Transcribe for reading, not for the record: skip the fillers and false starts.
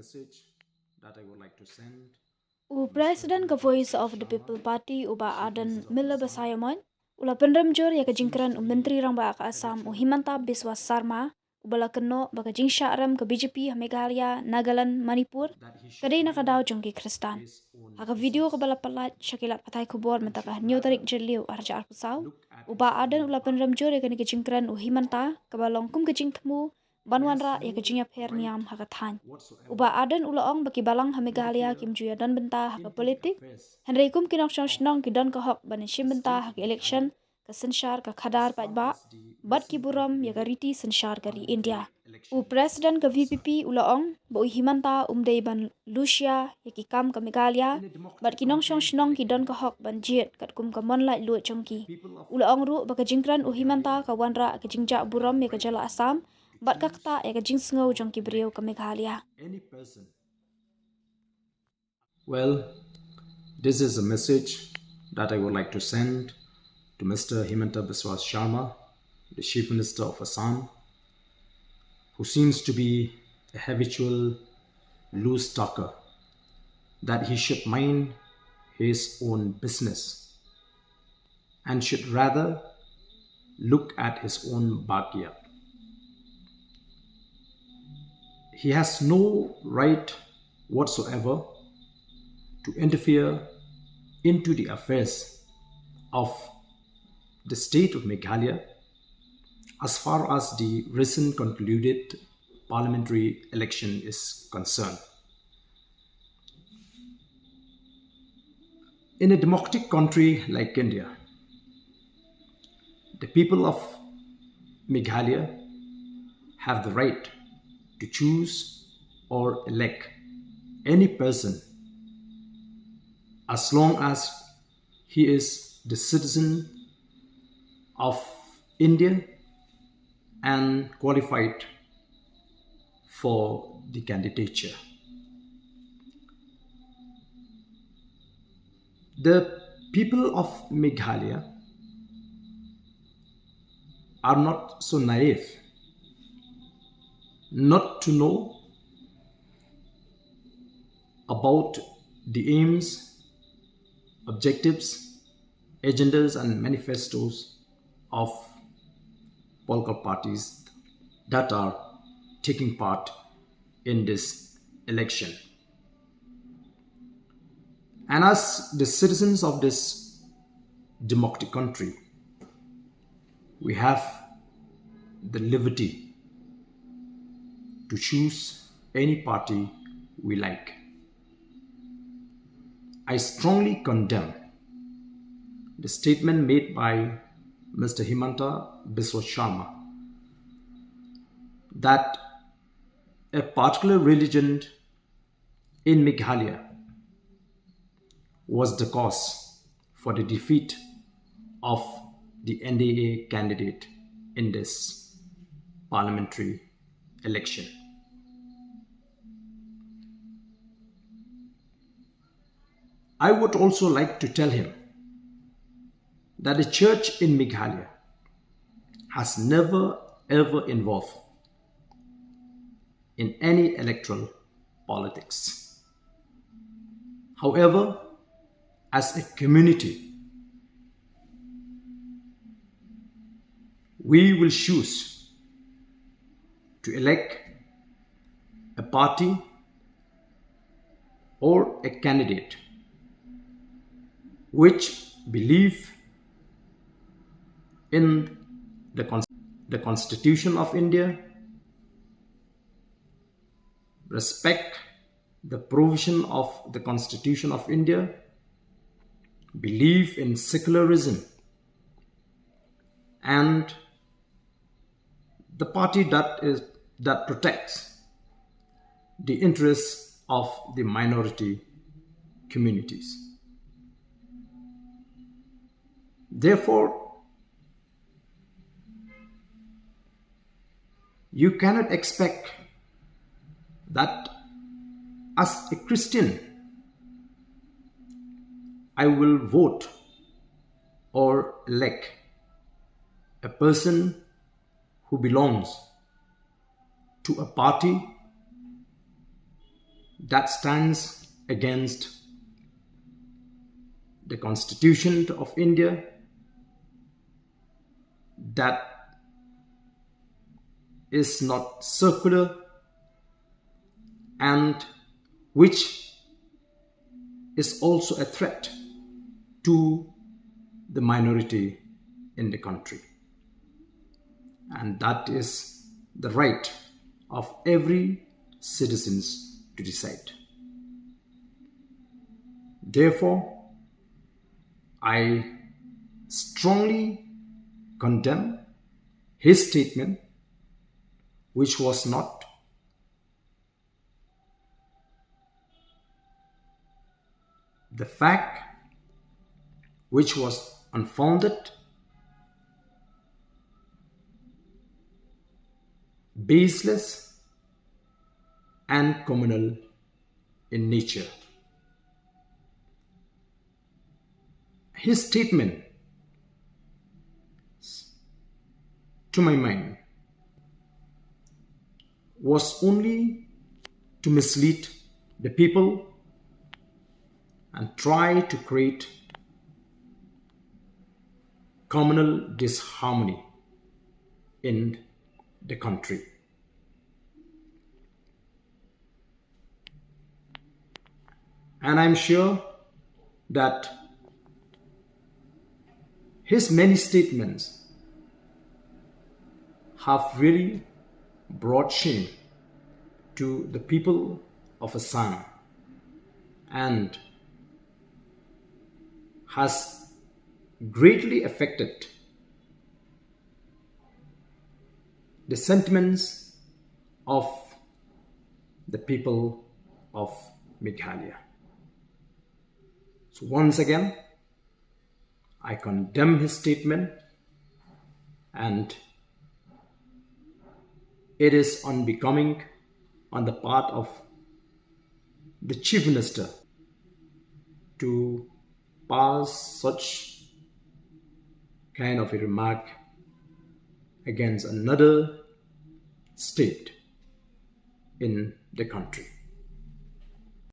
message that I would like to send U to Mr. President ka Himanta Voice Biswa of the Sharma, People Party the uba Chief adan Minister of mila Assam, basayamon. Ula penremjur ya who seems kajingkran to be menteri rang ba ka a Assam u habitual Himanta Biswa Sarma ubala Kynnoh baka jingsha ram ke BJP ha Meghalaya, Nagaland, Manipur. that he should Kadai na mind kadaw jongki Khristan. his own Haka video ka business bala palat syakila patay kubor and mentaka should nyo tarik rather jerliu arja arpusaw. look at his Uba adan own ula backyard. penremjur ya kani kajingkran u Himanta kabalong kum kajing temu He has banwanra ya no kajingya per right niam haka than. Uba whatsoever adan ula ong baki balang ha to Meghalaya interfere kim juya dan benta haka into the politik. affairs Henry kum kinok shong of shnong ki don ka hok ban the shimbenta state hak of Meghalaya election ka senshar ka as khadar paj far ba as the bat ki recent buram ya ka concluded riti senshar kari parliamentary India. U election president ka concern. VPP ulaong bo Himanta umdei ban Lucia ya ki kam ka Meghalaya In a bat democratic kinong shong country shnong like ki don ka India, hok ban jiet kat kum ka mon lai lu the chongki. people of Ulaong ru baka jingkran u Meghalaya Himanta ka wanra ka jingja have buram the ya ka right jala Assam to bat ka choose kta ya ka jingsngau or jongki brio elect ka Meghalaya. any person. Well, this is a message that I would like to send to Mr. Himanta Biswa Sharma, the Chief Minister of Assam, who seems to be a habitual loose talker, that he should mind his own business and should rather look at his own backyard. He has no right whatsoever to interfere into the affairs of the state of Meghalaya as far as the recent concluded parliamentary election is concerned. In a democratic country like India, the people of Meghalaya have the right to choose or elect any person as long as he is the citizen of India and qualified for the candidature. The people of Meghalaya are not so naive not to know about the aims, objectives, agendas, and manifestos of political parties that are taking part in this election. And as the citizens of this democratic country, we have the liberty to choose any party we like. I strongly condemn the statement made by Mr. Himanta Biswa Sharma that a particular religion in Meghalaya was the cause for the defeat of the NDA candidate in this parliamentary election. I would also like to tell him that the church in Meghalaya has never ever involved in any electoral politics. However, as a community, we will choose to elect a party or a candidate which believe in the Constitution of India, respect the provision of the Constitution of India, believe in secularism, and the party that protects the interests of the minority communities. Therefore, you cannot expect that as a Christian, I will vote or elect a person who belongs to a party that stands against the Constitution of India, that is not circular, and which is also a threat to the minority in the country. And that is the right of every citizens to decide. Therefore, I strongly condemn his statement, which was not the fact, which was unfounded, baseless, and communal in nature. His statement, to my mind, was only to mislead the people and try to create communal disharmony in the country. And I'm sure that his many statements have really brought shame to the people of Assam and has greatly affected the sentiments of the people of Meghalaya. So once again, I condemn his statement, and it is unbecoming on the part of the Chief Minister to pass such kind of a remark against another state in the country.